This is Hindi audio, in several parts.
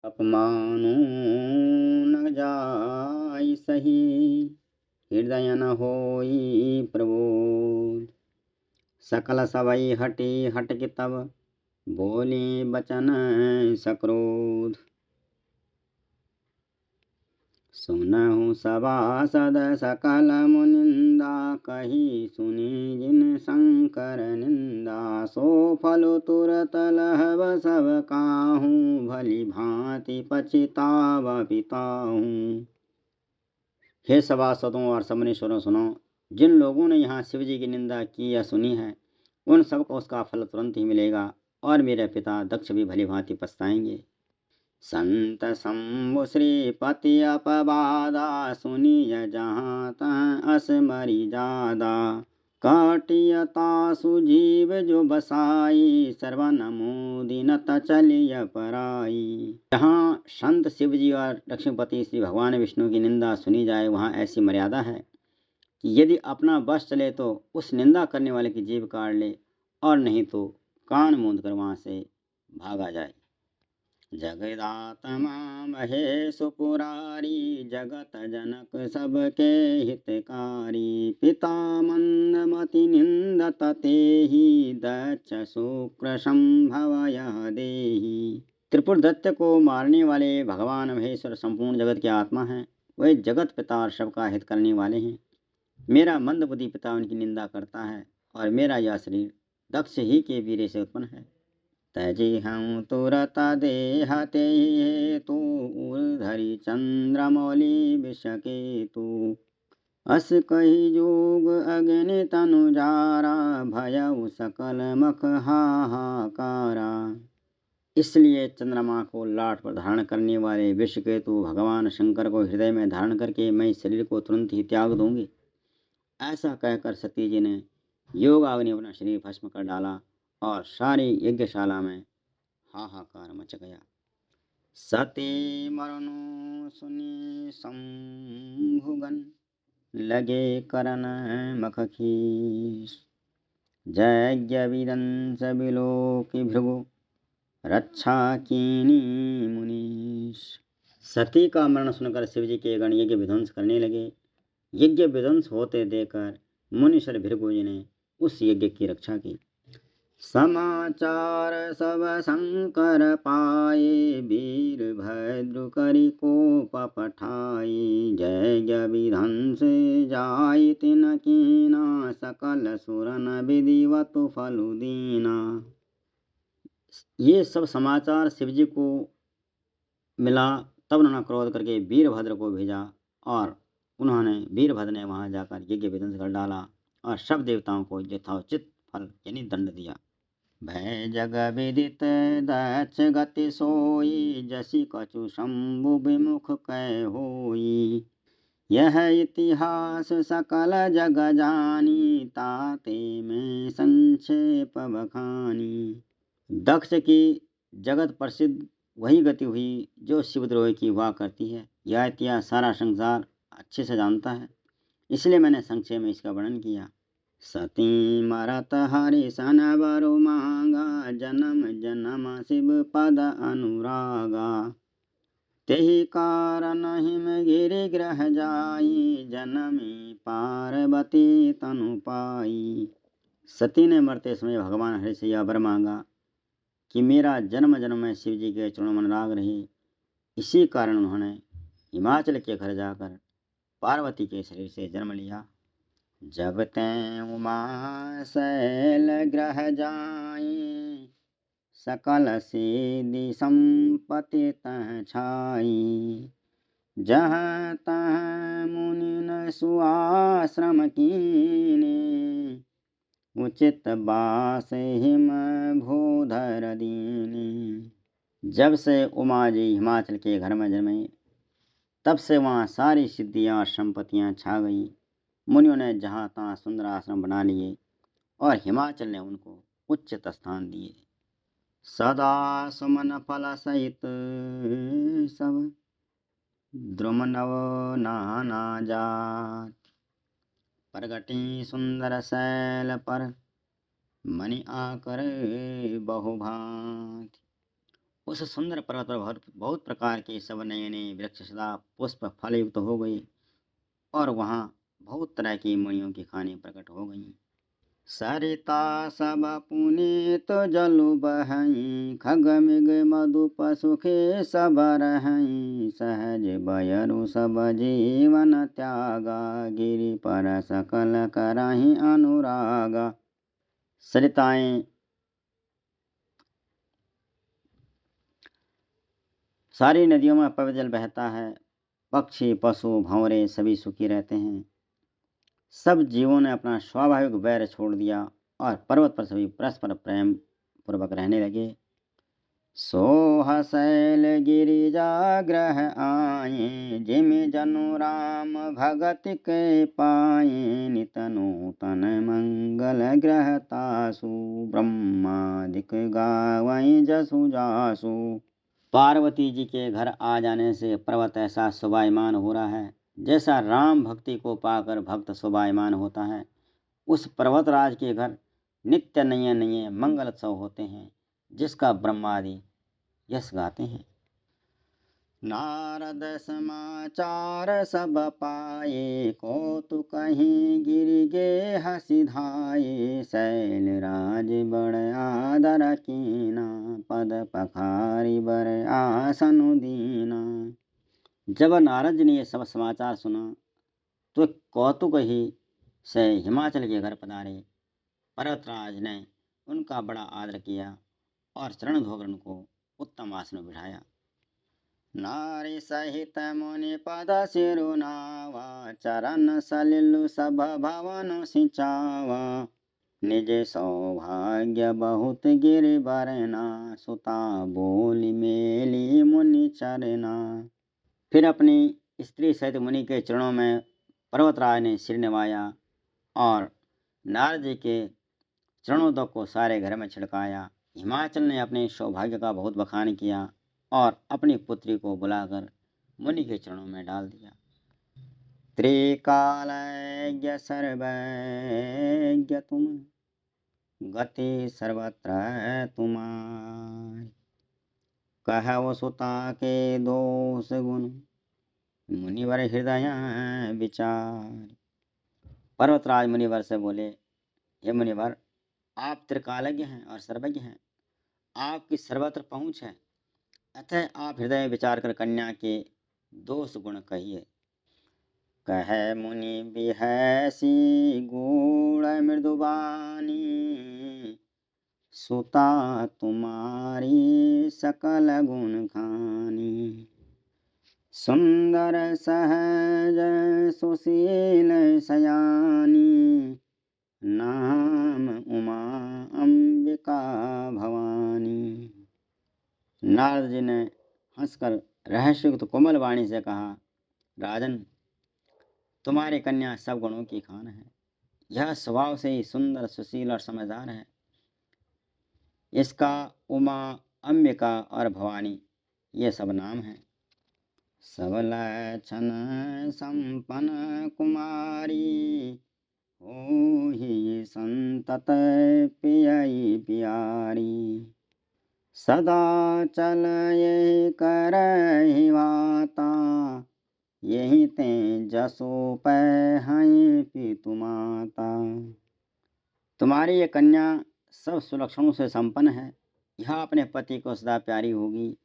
अपमानो न जाय सही, हृदय न होई प्रबोध। सकल सबई हटी हटके तब, बोले बचन सक्रोध। सुनहु सभासद सकल मुनिंदा, कही सुनी जिन शंकर निंदा। सो फल तुरत लहब सब काहू, भली भांति पछिताव पिताहू। हे सभासदों और सब मुनीश्वरों सुनो, जिन लोगों ने यहाँ शिव जी की निंदा की या सुनी है, उन सबको उसका फल तुरंत ही मिलेगा, और मेरे पिता दक्ष भी भली भांति पछताएंगे। संत शंभु श्रीपति अपवादा, सुनिय जहाँ तहाँ अस मरी जादा। काटियता सुजीव जो बसाई, सर्वन मोदिनत चलिय पराई। जहाँ संत शिव जी और लक्ष्मीपति श्री भगवान विष्णु की निंदा सुनी जाए, वहाँ ऐसी मर्यादा है कि यदि अपना बस चले तो उस निंदा करने वाले की जीभ काट ले, और नहीं तो कान मूंद कर वहाँ से भागा जाए। जगदात्मा महेश पुरारी, जगत जनक सबके हितकारी। पिता मंदमति निंदत तेहि, दक्ष शुक्र संभव यह देहि। त्रिपुर दैत्य को मारने वाले भगवान महेश्वर संपूर्ण जगत के आत्मा हैं। वे जगत पिता और सबका हित करने वाले हैं। मेरा मंदबुद्धि पिता उनकी निंदा करता है, और मेरा यह शरीर दक्ष ही के वीर्य से उत्पन्न है। तजी हूँ तुरत देहते हेतु, उर्धरि चंद्रमौली विषकेतु। अस कही जोग अग्नि तनु जारा, भयउ सकल मख हाहाकारा। इसलिए चंद्रमा को लाट पर धारण करने वाले विषकेतु भगवान शंकर को हृदय में धारण करके मैं इस शरीर को तुरंत ही त्याग दूंगी। ऐसा कहकर सती जी ने योगाग्नि अपना शरीर भस्म कर डाला, और सारी यज्ञशाला में हाहाकार मच गया। सती मरनु सुनी शंभुगन, लगे करन मख खीस। यज्ञ विदंस बिलोकि भृगु, रक्षा कीनी मुनीश। सती का मरण सुनकर शिव जी के गण यज्ञ विध्वंस करने लगे। यज्ञ विध्वंस होते देखकर मुनीश्वर भृगु जी ने उस यज्ञ की रक्षा की। समाचार सब शंकर पाए, वीरभद्र करि कोप पठाए। यज्ञ विध्वंस जाय तिन कीना, सकल सुरन विधिवत फलु दीना। ये सब समाचार शिव जी को मिला, तब उन्होंने क्रोध करके वीरभद्र को भेजा, और वीरभद्र ने वहां जाकर यज्ञ विध्वंस कर डाला, और सब देवताओं को यथोचित फल यानी दंड दिया। भय जग विदित दक्ष गति सोई, जसी कछु शंभु विमुख कै होई। यह इतिहास सकल जग जानी, ताते में संक्षेप बखानी। दक्ष की जगत प्रसिद्ध वही गति हुई जो शिवद्रोही की हुआ करती है। यह इतिहास सारा संसार अच्छे से जानता है, इसलिए मैंने संक्षेप में इसका वर्णन किया। सती मरत हरि सन बरु मांगा, जन्म जन्म शिव पद अनुरागा। तेहि कारण हिम गिरि ग्रह जाई, जनमी पार्वती तनु पाई। सती ने मरते समय भगवान हरि से यह वर मांगा कि मेरा जन्म जन्म में शिव जी के चरणों में अनुराग रहे। इसी कारण उन्होंने हिमाचल के घर जाकर पार्वती के शरीर से जन्म लिया। जब तैं उमा शैल ग्रह जाई, सकल सिद्धि संपत्ति तह छाई। जहाँ तहाँ मुनि सुआश्रम कीने, उचित बास हिम भूधर दीने। जब से उमा जी हिमाचल के घर में जन्मे, तब से वहाँ सारी सिद्धियां और संपत्तियां छा गई। मुनियों ने जहाँ तहाँ सुंदर आश्रम बना लिए, और हिमाचल ने उनको उच्चत स्थान दिए। सदा सुमन फल सहित सब, द्रुम नव नाना जात। प्रगटी सुंदर शैल पर, मणि आकर बहुभांति। उस सुंदर पर्वत पर बहुत बहुत प्रकार के सब नए नए वृक्ष सदा पुष्प फल युक्त हो गए और वहाँ बहुत तरह की मुनियों की खाने प्रकट हो गईं। सरिता सब पुनीत जलु बहई खग मृग मधु पशुखे सब रहई सहज बयरु सब जीवन त्यागा गिरि पर सकल करहि अनुरागा। सरिताएं सारी नदियों में पवित्र जल बहता है, पक्षी पशु भंवरे सभी सुखी रहते हैं। सब जीवों ने अपना स्वाभाविक वैर छोड़ दिया और पर्वत पर सभी परस्पर प्रेम पूर्वक रहने लगे। सोह शैल गिरिजा ग्रह आए जिम जनु राम भगत के पाए नित नूतन मंगल ग्रह तासु ब्रह्मादिक गावई जसु जासु। पार्वती जी के घर आ जाने से पर्वत ऐसा शोभायमान हो रहा है जैसा राम भक्ति को पाकर भक्त शोभायमान होता है। उस पर्वतराज के घर नित्य नए नए मंगल उत्सव होते हैं जिसका ब्रह्मादि यश गाते हैं। नारद समाचार सब पाए कौतुक कहीं गिरि गे हसि धाये शैल राज बड़ आदर कीना पद पखारी बर आसन दीना। जब नारद जी ने यह सब समाचार सुना तो कौतुक ही से हिमाचल के घर पधारे। पर्वतराज ने उनका बड़ा आदर किया और चरण धोकर उनको उत्तम आसन में बिठाया। नारी सहित मुनि पद सिरुनावा चरण सलिलु सब भवन सिंचावा निज सौभाग्य बहुत गिरि बरना सुता बोली मेली मुनि चरना। फिर अपनी स्त्री सहित मुनि के चरणों में पर्वतराज ने सिर निवाया और नारद जी के चरणोदक को सारे घर में छिड़काया। हिमाचल ने अपने सौभाग्य का बहुत बखान किया और अपनी पुत्री को बुलाकर मुनि के चरणों में डाल दिया। त्रिकालज्ञ सर्वज्ञ तुम गति सर्वत्र तुम्हारी कहु सुता के दोष गुण मुनिवर हृदय विचार। पर्वतराज मुनिवर से बोले, हे मुनिवर, आप त्रिकालज्ञ हैं और सर्वज्ञ हैं, आपकी सर्वत्र पहुँच है, अतः आप हृदय विचार कर कन्या के दोष गुण कहिए। कहे मुनि बिहसी गूढ़ मृदुबानी सुता तुम्हारी सकल गुण खानी सुंदर सहज सुशील सयानी नाम उमा अंबिका भवानी। नारद जी ने हंसकर रहस्ययुक्त कोमल वाणी से कहा, राजन, तुम्हारी कन्या सब गुणों की खान है। यह स्वभाव से ही सुंदर सुशील और समझदार है। इसका उमा अंबिका और भवानी ये सब नाम है। सब लक्षण संपन्न कुमारी होहि संतत पियई प्यारी सदा चल यही करहि वाता यही ते जसो पै पितु माता। तुम्हारी ये कन्या सब सुलक्षणों से संपन्न है। यह अपने पति को सदा प्यारी होगी,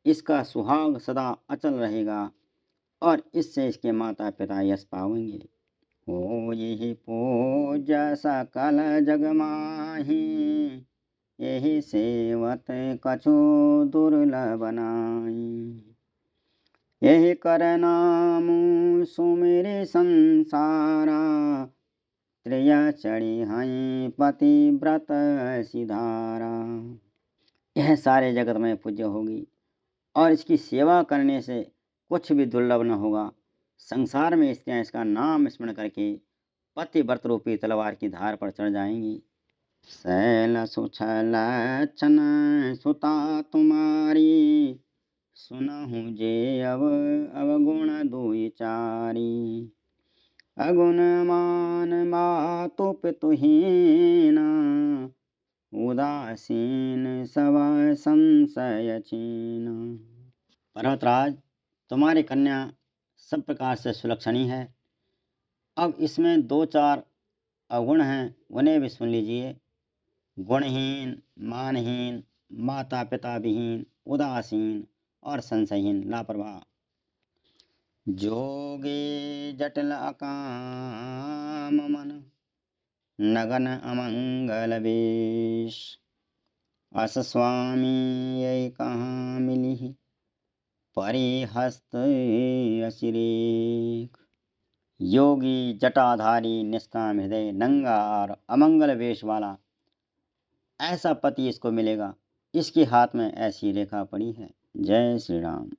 इसका सुहाग सदा अचल रहेगा और इससे इसके माता पिता यश पाएंगे। हो यही पूज्य सकल जग माही यही सेवत कछु दुर्लभ नाई यही कर नाम सुमिरि संसारा त्रिय चढ़ी हई पतिव्रत सिधारा। यह सारे जगत में पूज्य होगी और इसकी सेवा करने से कुछ भी दुर्लभ न होगा। संसार में स्त्रियां इसका नाम स्मरण करके पतिव्रत रूपी तलवार की धार पर चढ़ जाएंगी। शैल सुछल चन सुता तुम्हारी सुनहु जे अवगुण दुई चारी अगुण मान मातु पितुहीना उदासीन सब संशय छीन। पर्वतराज, तुम्हारी कन्या सब प्रकार से सुलक्षणी है। अब इसमें 2-4 अवगुण हैं, उन्हें भी सुन लीजिए। गुणहीन, मानहीन, माता पिता विहीन, उदासीन और संशयहीन, लापरवाह। जोगी जटिल अकाम मन, नगन अमंगल वेश। अस स्वामी यही कहाँ मिली, परिहस्त असिरेख। योगी जटाधारी निष्काम हृदय, नंगा और अमंगल वेश वाला ऐसा पति इसको मिलेगा। इसके हाथ में ऐसी रेखा पड़ी है। जय श्री राम।